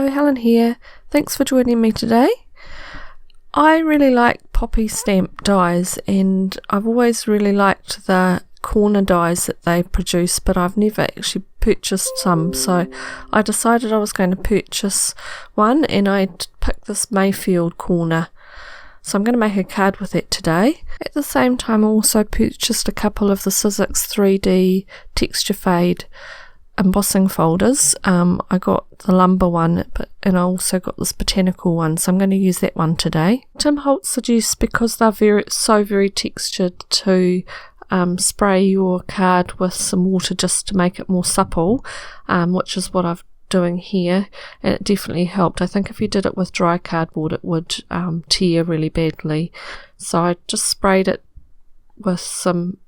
Hello, Helen here. Thanks for joining me today. I really like poppy stamp dies, and I've always really liked the corner dies that they produce, but I've never actually purchased some, so I decided I was going to purchase one, and I picked this Mayfield corner. So I'm going to make a card with it today. At the same time, I also purchased a couple of the sizzix 3D texture fade embossing folders. I got the lumber one, and I also got this botanical one, so I'm going to use that one today. Tim Holt suggests, because they're very textured, to spray your card with some water just to make it more supple, which is what I'm doing here, and it definitely helped. I think if you did it with dry cardboard it would tear really badly, so I just sprayed it with some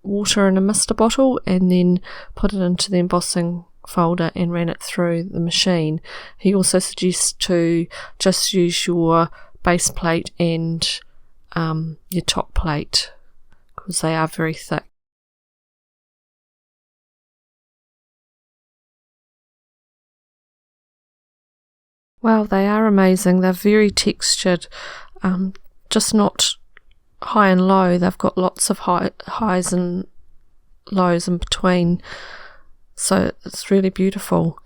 water in a mister bottle and then put it into the embossing folder and ran it through the machine. He also suggests to just use your base plate and your top plate, because they are very thick. Wow, they are amazing. They're very textured, just not high and low. They've got lots of highs and lows in between, so it's really beautiful.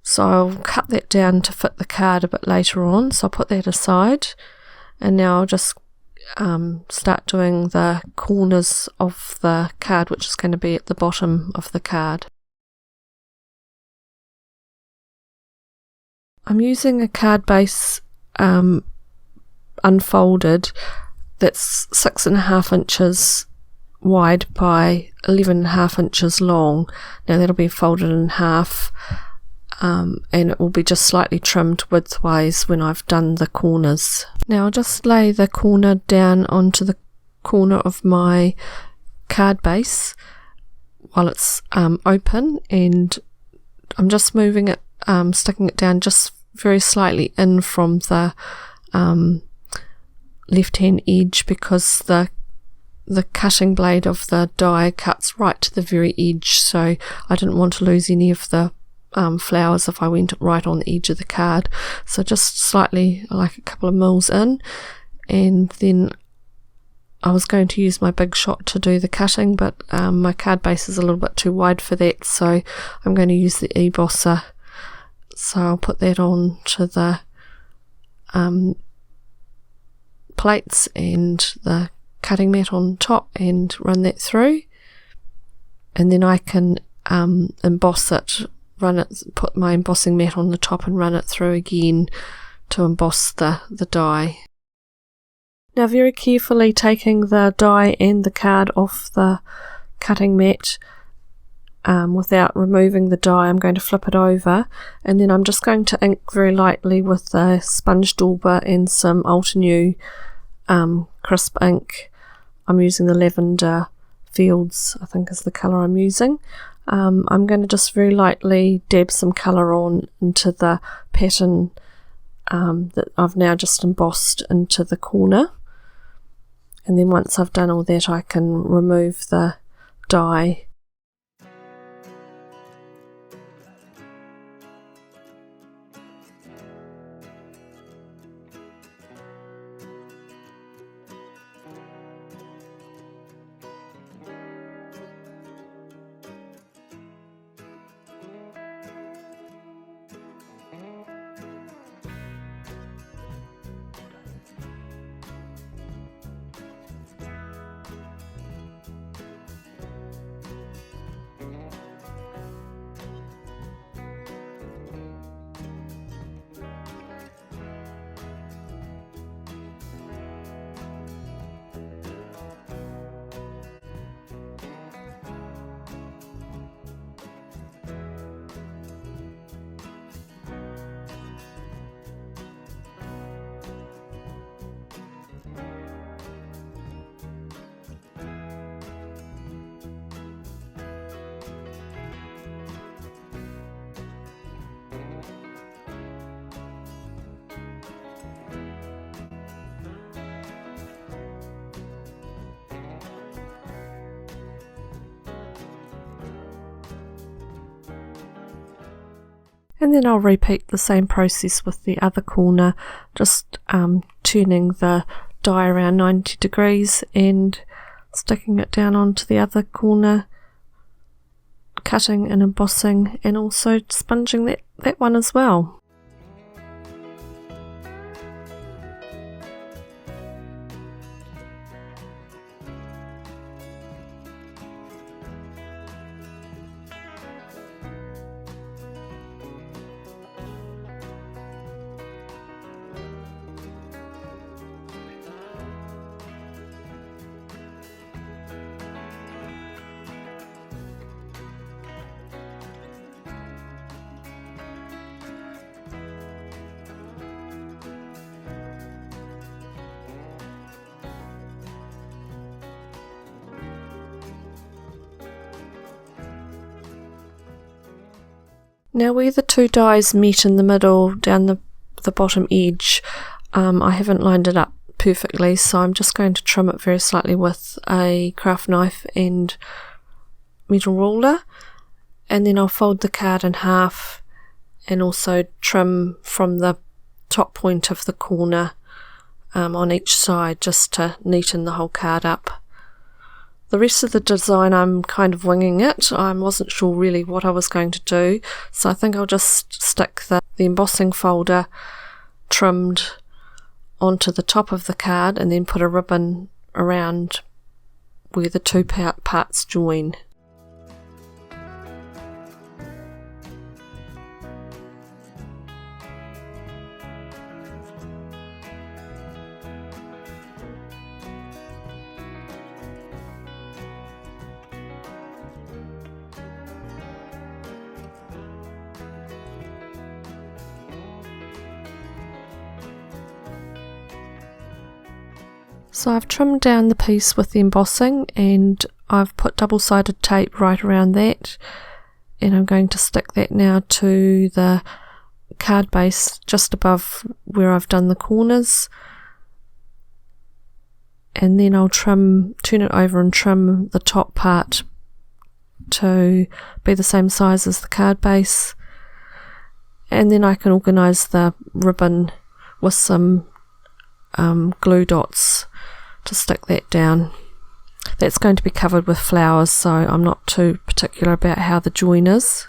So I'll cut that down to fit the card a bit later on, so I'll put that aside, and now I'll just start doing the corners of the card, which is going to be at the bottom of the card. I'm using a card base unfolded that's 6.5 inches wide by 11.5 inches long. Now that'll be folded in half, and it will be just slightly trimmed widthwise when I've done the corners. Now I'll just lay the corner down onto the corner of my card base while it's open, and I'm just moving it, sticking it down just very slightly in from the left hand edge, because the cutting blade of the die cuts right to the very edge, so I didn't want to lose any of the flowers if I went right on the edge of the card. So just slightly, like a couple of mils in, and then I was going to use my big shot to do the cutting, but my card base is a little bit too wide for that, so I'm going to use the e-bosser. So I'll put that on to the plates and the cutting mat on top and run that through, and then I can emboss it, put my embossing mat on the top and run it through again to emboss the die. Now, very carefully taking the die and the card off the cutting mat, without removing the die, I'm going to flip it over, and then I'm just going to ink very lightly with the sponge dauber and some Altenew crisp ink. I'm using the Lavender Fields, I think is the colour I'm using. I'm going to just very lightly dab some colour on into the pattern that I've now just embossed into the corner, and then once I've done all that I can remove the die. And then I'll repeat the same process with the other corner, just turning the die around 90 degrees and sticking it down onto the other corner, cutting and embossing, and also sponging that one as well. Now where the two dies meet in the middle down the bottom edge, I haven't lined it up perfectly, so I'm just going to trim it very slightly with a craft knife and metal ruler, and then I'll fold the card in half and also trim from the top point of the corner on each side, just to neaten the whole card up. The rest of the design I'm kind of winging it. I wasn't sure really what I was going to do, so I think I'll just stick the embossing folder trimmed onto the top of the card and then put a ribbon around where the two parts join. So I've trimmed down the piece with the embossing, and I've put double-sided tape right around that, and I'm going to stick that now to the card base just above where I've done the corners, and then I'll turn it over and trim the top part to be the same size as the card base, and then I can organise the ribbon with some glue dots to stick that down. That's going to be covered with flowers, so I'm not too particular about how the join is.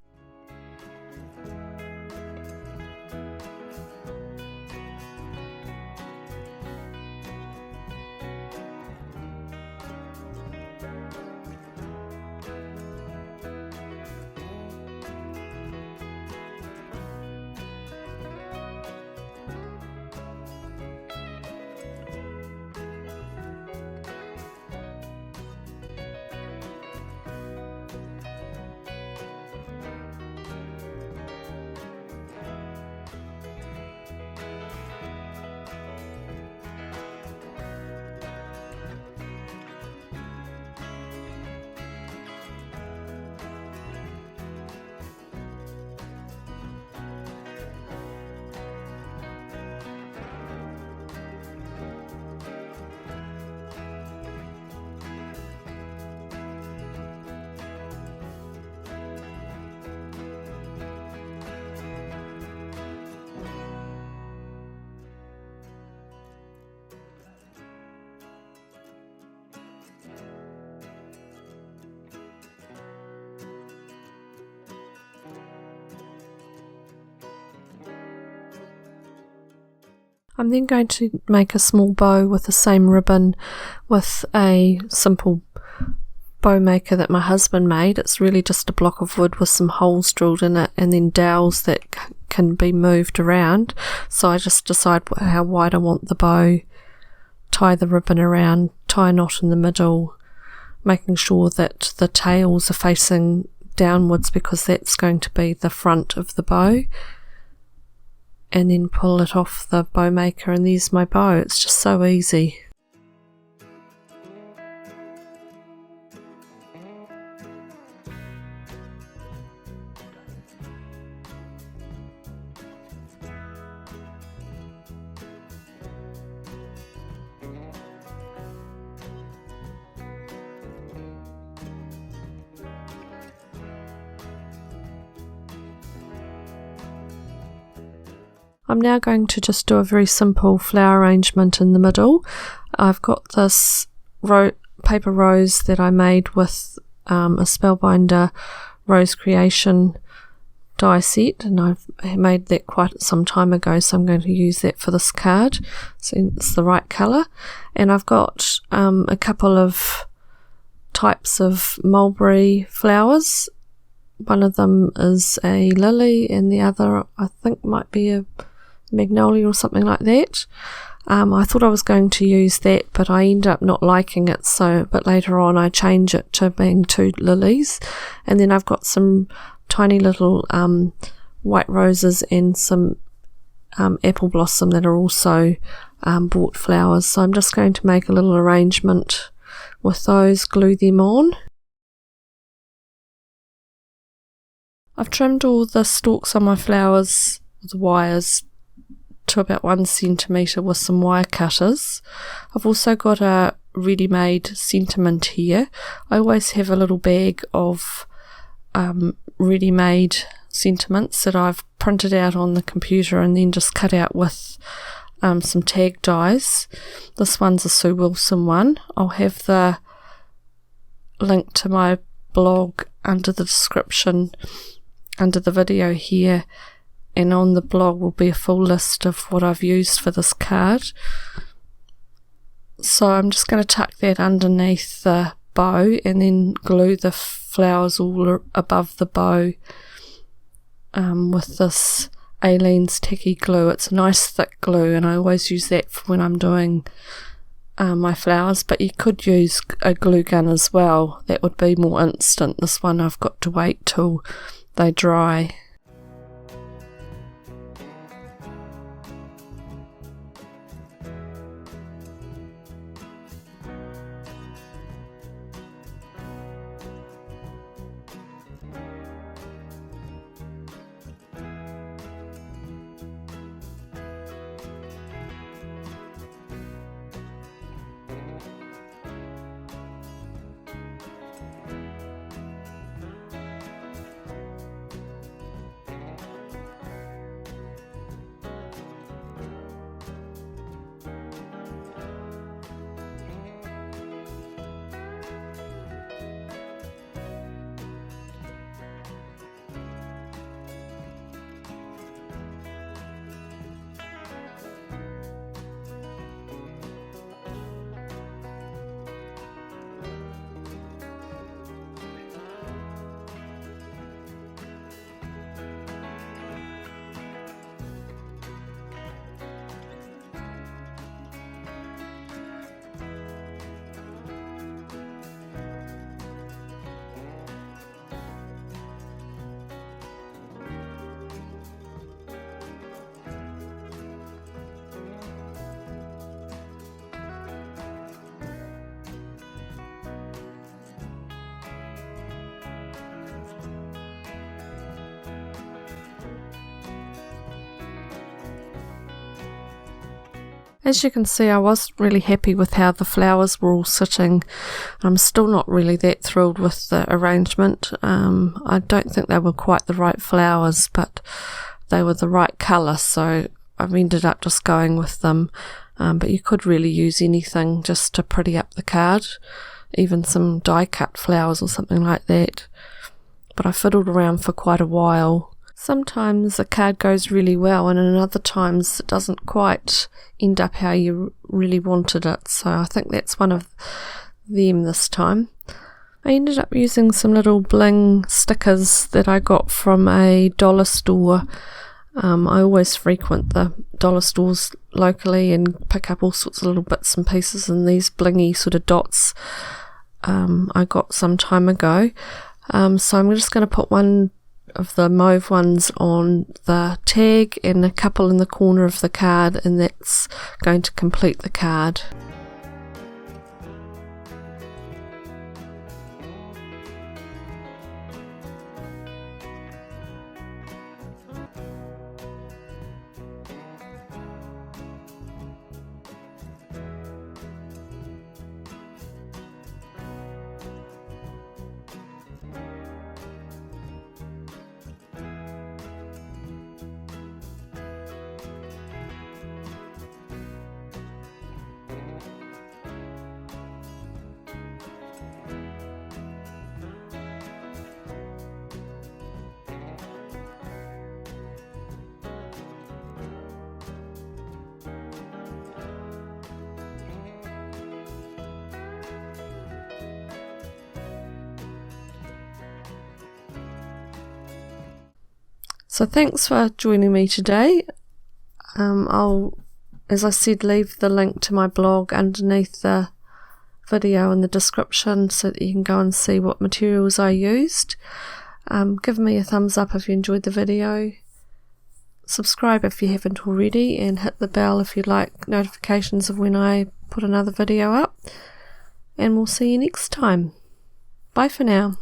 I'm then going to make a small bow with the same ribbon with a simple bow maker that my husband made. It's really just a block of wood with some holes drilled in it and then dowels that can be moved around. So I just decide how wide I want the bow, tie the ribbon around, tie a knot in the middle, making sure that the tails are facing downwards because that's going to be the front of the bow, and then pull it off the bow maker, and there's my bow. It's just so easy. I'm now going to just do a very simple flower arrangement in the middle. I've got this paper rose that I made with a Spellbinder Rose Creation die set, and I've made that quite some time ago, so I'm going to use that for this card. So it's the right colour. And I've got a couple of types of mulberry flowers. One of them is a lily and the other I think might be a magnolia or something like that. I thought I was going to use that, but I ended up not liking it, but later on I change it to being 2 lilies. And then I've got some tiny little white roses and some apple blossom that are also bought flowers. So I'm just going to make a little arrangement with those, glue them on. I've trimmed all the stalks on my flowers with wires to about 1 centimetre with some wire cutters. I've also got a ready-made sentiment here. I always have a little bag of ready-made sentiments that I've printed out on the computer and then just cut out with some tag dies. This one's a Sue Wilson one. I'll have the link to my blog under the description under the video here, and on the blog will be a full list of what I've used for this card. So I'm just going to tuck that underneath the bow and then glue the flowers all above the bow with this Aleene's tacky glue. It's a nice thick glue, and I always use that for when I'm doing my flowers, but you could use a glue gun as well. That would be more instant. This one I've got to wait till they dry. As you can see, I was really happy with how the flowers were all sitting. I'm still not really that thrilled with the arrangement. I don't think they were quite the right flowers, but they were the right colour, so I've ended up just going with them. But you could really use anything just to pretty up the card, even some die cut flowers or something like that. But I fiddled around for quite a while. Sometimes a card goes really well, and in other times it doesn't quite end up how you really wanted it, so I think that's one of them this time. I ended up using some little bling stickers that I got from a dollar store. I always frequent the dollar stores locally and pick up all sorts of little bits and pieces, and these blingy sort of dots I got some time ago. So I'm just going to put one of the mauve ones on the tag and a couple in the corner of the card, and that's going to complete the card. So thanks for joining me today. I'll, as I said, leave the link to my blog underneath the video in the description so that you can go and see what materials I used. Give me a thumbs up if you enjoyed the video. Subscribe if you haven't already, and hit the bell if you'd like notifications of when I put another video up. And we'll see you next time. Bye for now.